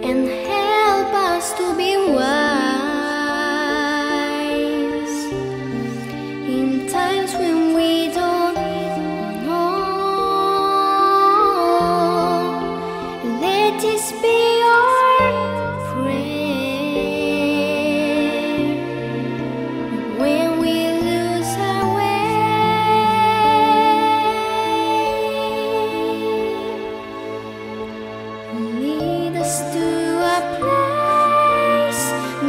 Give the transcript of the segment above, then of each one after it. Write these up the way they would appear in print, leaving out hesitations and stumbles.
and help us to be wise in times when we don't know. Let this be our prayer when we lose our way. Lead us to a place,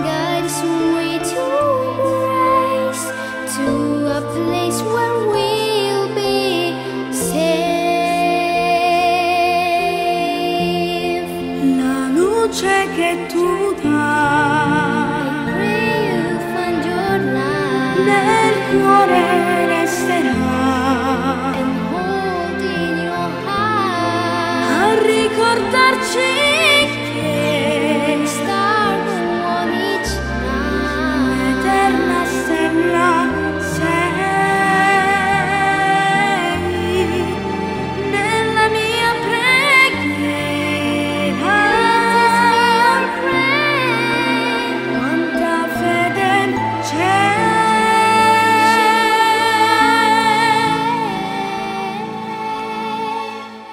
guide us way to rise, to a place where we'll be safe. La luce che tu dai Pray you find your light nel cuore resterà and hold in your heart a ricordarci che star on each night. l'eterna stella sei nella mia preghiera. Quanta fede c'è.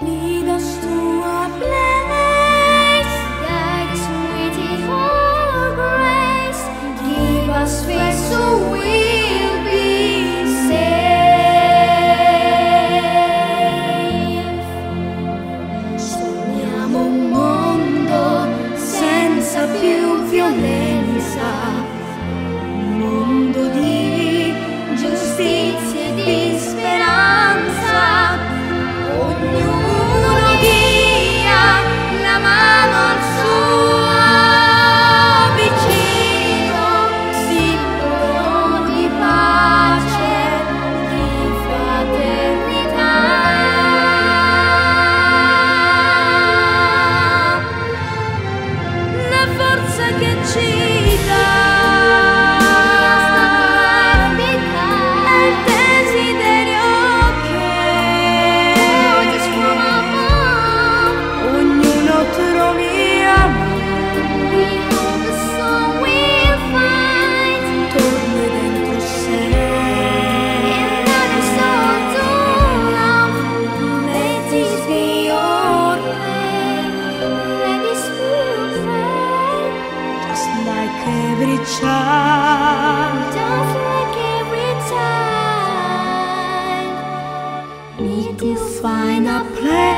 Lead us to a place, Guide us with your grace, give us faith so we'll be safe. Sogniamo un mondo senza più violenza, un mondo di giustizia e di speranza. Ognuno dia la mano al suo vicino, simbolo di pace, di fraternità. La forza che ci dà è il desiderio che ognuno trovi amore, torni dentro sé. Let this be your just like every child. Need to find a place.